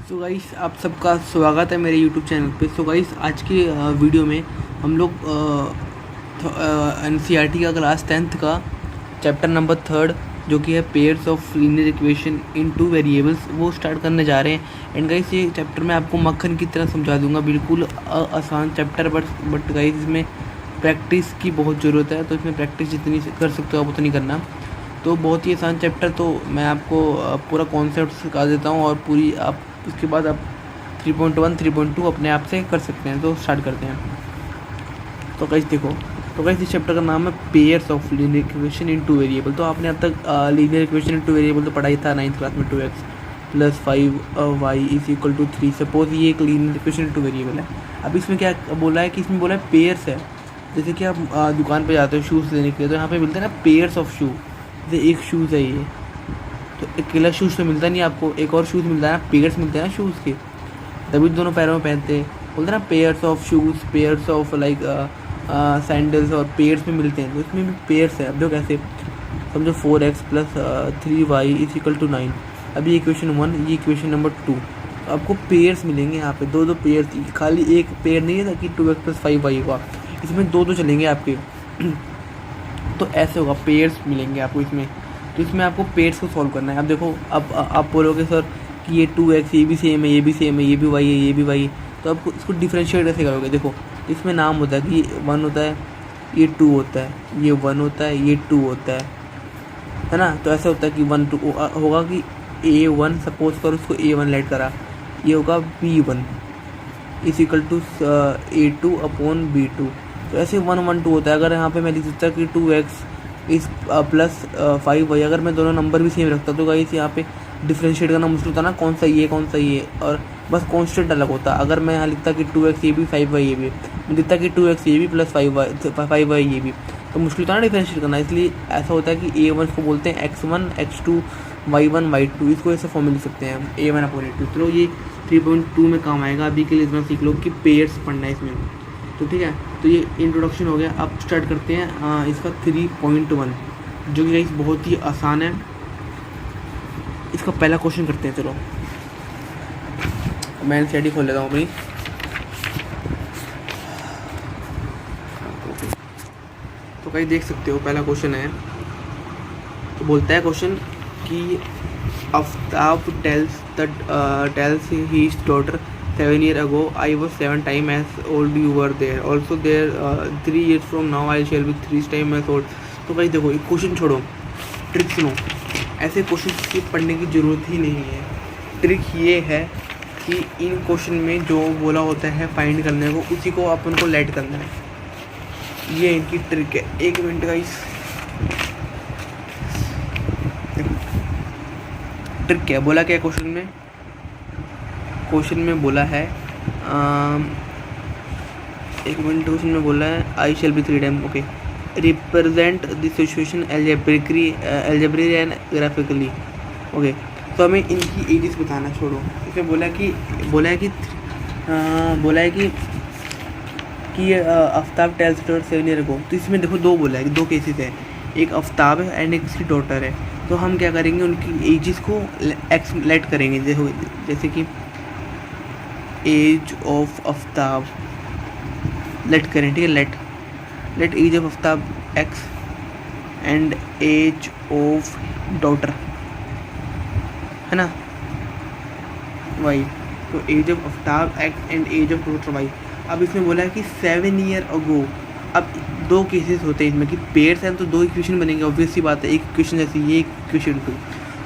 So guys, आप सबका स्वागत है मेरे यूट्यूब चैनल पे। सो गाइस, आज की वीडियो में हम लोग एनसीईआरटी का क्लास 10th का चैप्टर नंबर 3 जो कि है pairs of linear equation in two variables वो स्टार्ट करने जा रहे हैं। एंड गाइस, ये चैप्टर मैं आपको मक्खन की तरह समझा दूंगा, बिल्कुल आसान चैप्टर। बट गाइस, इसमें प्रैक्टिस की बहुत ज़रूरत है, तो इसमें प्रैक्टिस जितनी कर सकते हो आप उतनी करना। तो बहुत ही आसान चैप्टर, तो मैं आपको पूरा कॉन्सेप्ट सिखा देता हूँ और पूरी आप उसके बाद आप 3.1 3.2 अपने आप से कर सकते हैं। तो स्टार्ट करते हैं। तो गाइस देखो, तो गाइस इस चैप्टर का नाम है pairs of linear equation in two variable. तो आपने अब तक linear equation in two variable तो पढ़ा ही था 9th क्लास में। 2x + 5y = 3। सपोज ये एक linear equation in two variable है। अब इसमें क्या बोला है कि इसमें बोला है पेयर्स है। जैसे कि आप दुकान पे जाते हो शूज़ लेने के लिए, तो यहाँ पे मिलते हैं ना पेयर्स ऑफ शू। जैसे एक शूज़ है ये, तो अकेला शूज़ तो मिलता नहीं आपको, एक और शूज़ मिलता है ना, पेयर्स मिलते हैं ना शूज़ के, तभी दोनों पैरों में पहनते हैं। बोलते हैं ना pairs of shoes, pairs of like sandals, और पेयर्स में मिलते हैं। तो इसमें भी पेयर्स है। अब जो कैसे समझो 4x + 3y = 9। अभी इक्वेशन 1, ये इक्वेशन नंबर 2। आपको पेयर्स मिलेंगे यहाँ पे, दो पेयर्स, खाली एक पेयर नहीं है कि 2x + 5y का, इसमें दो चलेंगे आपके। तो ऐसे होगा, पेयर्स मिलेंगे आपको इसमें। तो इसमें आपको पेयर्स को सॉल्व करना है। अब देखो, अब आप बोलोगे सर कि ये 2x ये भी सेम है, ये भी सेम है, ये भी y है, ये भी y है, तो आपको इसको डिफ्रेंशिएट कैसे करोगे? देखो, इसमें नाम होता है कि 1 होता है, ये 2 होता है, ये 1 होता है, ये 2 होता है ना। तो ऐसा होता है कि 1 2 होगा कि a1, सपोज कर उसको a1 लेट करा, ये होगा b1 = a2/b2। तो ऐसे 1 1 2 होता है। अगर यहाँ पे मैं लिख सकता कि 2x + 5y, अगर मैं दोनों नंबर भी सेम रखता तो गाइस यहाँ पे डिफ्रेंशिएट करना मुश्किल होता ना, कौन सा ये कौन सा ये, और बस कांस्टेंट अलग होता। अगर मैं यहाँ लिखता कि 2x ये भी 5y ये भी, मैं लिखता कि 2x ये भी + 5y ये भी, तो मुश्किल होता ना डिफ्रेंशिएट करना। इसलिए ऐसा होता है कि a1 को बोलते हैं x1 x2 y1 y2, इसको ऐसे फॉर्म में लिख सकते हैं हम, a1/a2। चलो ये 3.2 में काम आएगा। अभी के लिए इतना सीख लो कि पेयर्स पढ़ना है इसमें। तो ठीक है, तो ये इंट्रोडक्शन हो गया। अब स्टार्ट करते हैं इसका 3.1, जो कि गाइस बहुत ही आसान है। इसका पहला क्वेश्चन करते हैं। चलो मैं एनसीईआरटी खोल लेता हूँ अपनी। तो गाइस देख सकते हो, पहला क्वेश्चन है। तो बोलता है क्वेश्चन कि Aftab tells his daughter 7 years ago, I was 7 times as old you were there. Also there 3 years from now I shall be 3 times as old. तो भाई देखो, एक क्वेश्चन छोड़ो, ट्रिक सुनो। ऐसे क्वेश्चन की पढ़ने की ज़रूरत ही नहीं है। ट्रिक ये है कि इन क्वेश्चन में जो बोला होता है फाइंड करने को, उसी को अपन को लेट करना है। ये इनकी ट्रिक है। 1 मिनट गाइस, ट्रिक क्या बोला, क्या क्वेश्चन में? क्वेश्चन में बोला है 1 मिनट, क्वेश्चन में बोला है I shall be 3 time. Okay, represent the situation algebraically and graphically. Okay, तो हमें इनकी एजेस बताना छोड़ो। इसमें बोला है कि Aftab tells daughter 7 year ago. तो इसमें देखो, दो बोला है, दो केसेस हैं, एक आफ्ताब है एंड एक इसकी डॉटर है। तो हम क्या करेंगे, उनकी एजेस को एक्स लेट करेंगे। जैसे कि एज ऑफ आफ्ताब लेट करें, ठीक है। Let age of Aftab X and age of daughter, है ना, वाई। तो age of Aftab X and age of daughter Y. अब इसमें बोला है कि 7 ईयर अगो। अब दो केसेस होते हैं इसमें कि पेयर्स हैं, तो दो इक्वेशन बनेंगे, ऑब्वियस सी बात है। एक इक्वेशन जैसे ये, एक इक्वेशन 2।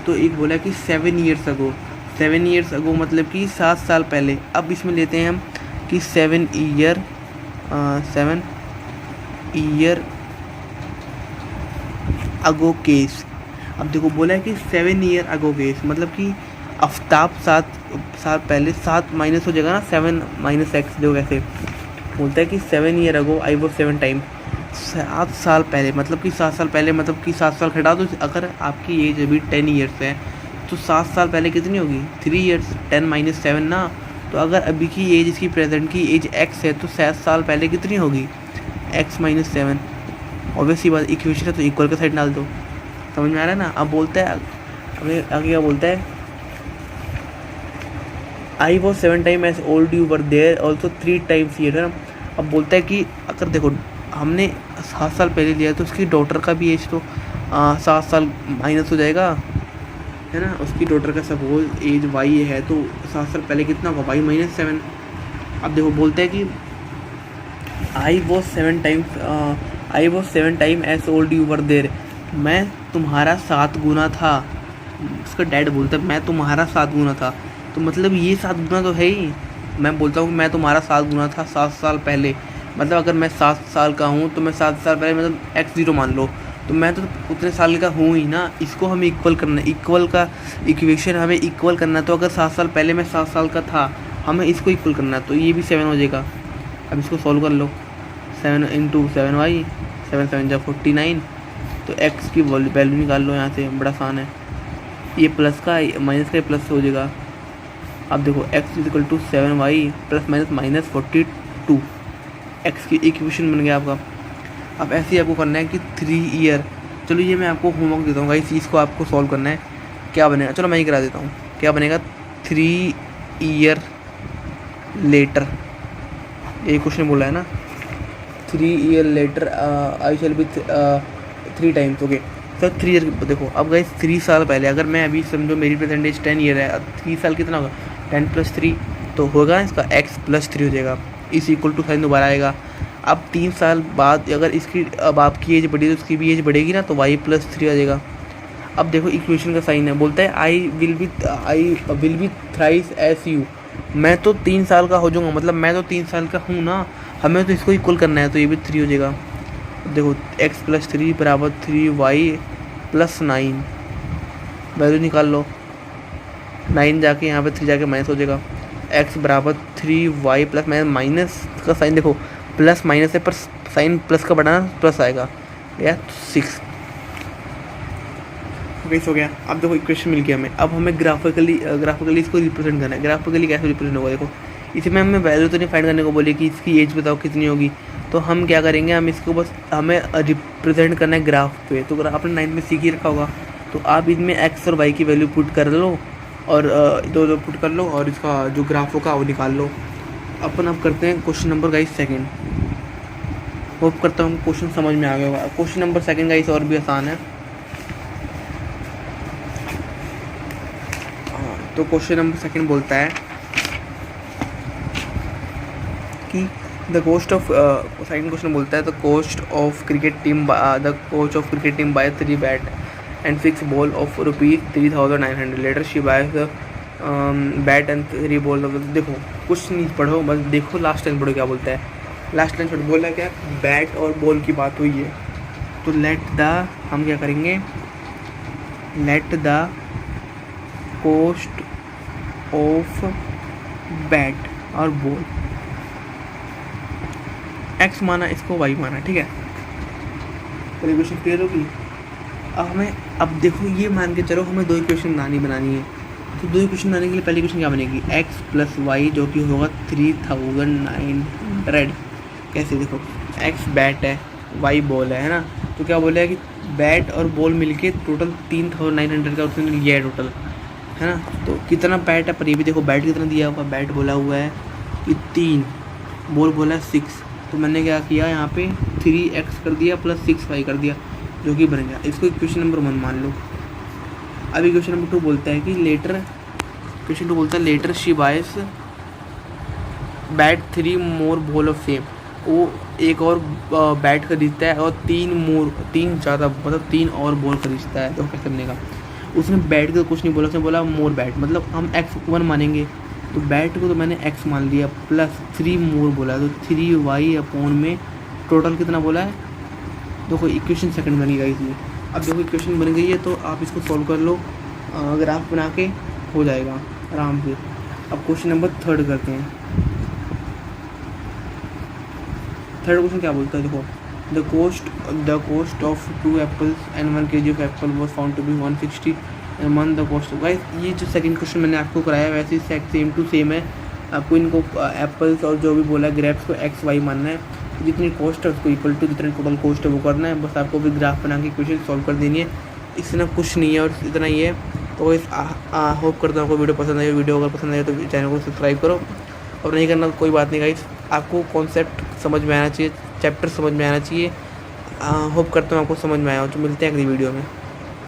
तो एक बोला है कि 7 ईयर्स अगो। 7 ईयर्स अगो मतलब कि 7 साल पहले। अब इसमें लेते हैं हम कि 7 ईयर अगो केस। अब देखो, बोला है कि 7 ईयर अगो केस मतलब कि आफ्ताब 7 साल पहले, 7 माइनस हो जाएगा ना, 7 - x। जो कैसे बोलता है कि 7 year ago I was 7 time. 7 साल पहले मतलब कि 7 साल पहले, मतलब कि 7 साल घटा दो। अगर आपकी एज अभी 10 ईयर्स है, तो 7 साल पहले कितनी होगी? 3 ईयर्स। 10 - 7 ना। तो अगर अभी की एज, इसकी प्रेजेंट की एज x है, तो 7 साल पहले कितनी होगी? x - 7। ऑब्वियसली बात, इक्वेशन है तो इक्वल का साइड डाल दो। समझ में आ रहा है ना? अब बोलता है, हमें आगे क्या बोलता है I was 7 time age old you were there also 3 times year, है ना। अब बोलता है कि अगर देखो हमने 7 साल पहले लिया तो उसकी डॉटर का भी एज तो 7 साल माइनस हो जाएगा, है ना। उसकी डॉटर का सपोज एज वाई है तो 7 साल पहले कितना होगा, वाई माइनस 7। अब देखो बोलते हैं कि I was 7 time age old you were there, मैं तुम्हारा 7 गुना था। उसका डैड बोलता है मैं तुम्हारा 7 गुना था, तो मतलब ये 7 गुना तो है ही। मैं बोलता हूँ मैं तुम्हारा 7 गुना था 7 साल पहले, मतलब अगर मैं 7 साल का हूँ तो मैं 7 साल पहले मतलब x0 मान लो, तो मैं तो उतने साल का हूँ ही ना। इसको हमें इक्वल करना है, इक्वल का इक्वेशन हमें इक्वल करना है। तो अगर 7 साल पहले मैं 7 साल का था, हमें इसको इक्वल करना है, तो ये भी 7 हो जाएगा। अब इसको सॉल्व कर लो, 7 इंटू 7y, 7 7 जा 49, तो x की वैल्यू निकाल लो यहाँ से, बड़ा आसान है। ये प्लस का माइनस का प्लस हो जाएगा। अब देखो x equal to 7y plus minus minus 42, x की इक्वेशन बन गया आपका। अब ऐसे ही आपको करना है कि 3 ईयर, चलो ये मैं आपको होमवर्क देता हूँ गाइस, इसको आपको सॉल्व करना है। क्या बनेगा, चलो मैं ही करा देता हूँ। क्या बनेगा, 3 ईयर लेटर, ये क्वेश्चन बोला है ना, 3 year later I shall be 3 times, okay. Sir 3 year, देखो अब गाइस 3 साल पहले, अगर मैं अभी समझो मेरी प्रेजेंट एज 10 ईयर है, 3 साल कितना होगा, 10 + 3 तो होगा इसका x + 3 हो जाएगा, इस इक्वल टू साइन दोबारा आएगा। अब 3 साल बाद अगर इसकी अब आपकी एज बढ़ी तो उसकी भी एज बढ़ेगी ना, तो y + 3 आ जाएगा। अब देखो इक्वेशन का साइन है, बोलता है I will be thrice age you, मैं तो 3 साल का हो जाऊँगा, मतलब मैं तो 3 साल का हूँ ना, हमें तो इसको इक्वल करना है, तो ये भी 3 हो जाएगा। देखो x + 3 बराबर 3y + 9, वैल्यू निकाल लो, 9 जाके यहाँ पे 3 जाके माइनस हो जाएगा। x बराबर 3y प्लस माइनस का साइन, देखो प्लस माइनस है पर साइन प्लस का बढ़ाना प्लस आएगा, या 6 हो गया। अब देखो इक्वेशन मिल गया हमें। अब हमें ग्राफिकली इसको रिप्रेजेंट करना है। ग्राफिकली कैसे रिप्रेजेंट होगा, देखो इसमें हमें वैल्यू तो नहीं फाइंड करने को बोले कि इसकी एज बताओ कितनी होगी, तो हम क्या करेंगे, हम इसको बस हमें रिप्रेजेंट करना है ग्राफ पे। तो आपने 9 में सीख ही रखा होगा, तो आप इसमें x और y की वैल्यू पुट कर लो और दो पुट कर लो और इसका जो ग्राफ होगा वो निकाल लो। अपन अब करते हैं question number guys second. Hope करता हूँ क्वेश्चन समझ में आ गया होगा। क्वेश्चन नंबर सेकंड गाइस और भी आसान है। तो क्वेश्चन नंबर सेकंड बोलता है कि the cost of second question बोलता है the cost of cricket team buy 3 bat and 6 ball of ₹3,900 later she buy the bat and 3 ball. देखो कुछ नहीं पढ़ो, बस देखो लास्ट लाइन पढ़ो क्या बोलता है। लास्ट लाइन बोला है क्या, बैट और बॉल की बात हुई है, तो हम क्या करेंगे, let the cost of bat और बॉल, x माना, इसको y माना, ठीक है। तो इक्वेशन क्लियर होगी। अब हमें देखो ये मान के चलो हमें 2 इक्वेशन बनानी है। तो 2 इक्वेशन बनाने के लिए पहली इक्वेशन क्या बनेगी, x + y जो कि होगा 3,900। कैसे, देखो x बैट है, y बॉल है ना, तो क्या बोला है कि बैट और बॉल मिलके टोटल 3,900 का उसने लिया है टोटल, है ना। तो कितना बैट है, पर ये भी देखो बैट कितना दिया हुआ, बैट बोला हुआ है कि 3, बॉल बोला है 6, तो मैंने क्या किया यहाँ पे 3x कर दिया प्लस 6y कर दिया, जो कि बन गया। इसको इक्वेशन नंबर 1 मान लो। अब इक्वेशन नंबर 2 बोलता है कि later she buys bat 3 more ball of same, वो एक और बैट खरीदता है और 3 ज़्यादा मतलब 3 और बॉल खरीदता है। तो क्या करने का, उसने बैट का कुछ नहीं बोला, उसने बोला मोर बैट, मतलब हम x1 मानेंगे, तो बैट को तो मैंने x मान लिया, प्लस 3 मोर बोला, तो 3y अपॉन में टोटल कितना बोला है। देखो इक्वेशन सेकंड बनी गई इसमें। अब देखो इक्वेशन बन गई है, तो आप इसको सॉल्व कर लो, ग्राफ बना के हो जाएगा आराम से। अब क्वेश्चन नंबर 3 करते हैं। थर्ड क्वेश्चन क्या बोलता है, देखो the cost of 2 apples and 1 kg of apple was found to be 160 and 1 the cost. Guys ये जो सेकंड क्वेश्चन मैंने आपको कराया वैसे ही सेम टू सेम है। आपको इनको एप्पल्स और जो भी बोला ग्रेप्स को x y मानना है, जितनी कॉस्ट है उसको इक्वल टू जितनी टोटल कॉस्ट है वो करना है। बस आपको भी ग्राफ बना के क्वेश्चन सॉल्व कर देनी है, इससे ना कुछ नहीं है। और इतना ही है तो इस होप करता हूँ आपको वीडियो पसंद आई। वीडियो अगर पसंद आए तो चैनल को सब्सक्राइब करो, और नहीं करना तो कोई बात नहीं गाइस, आपको कॉन्सेप्ट समझ में आना चाहिए, चैप्टर समझ में आना चाहिए। होप करता हूँ आपको समझ में आया हो। तो मिलते हैं अगली वीडियो में।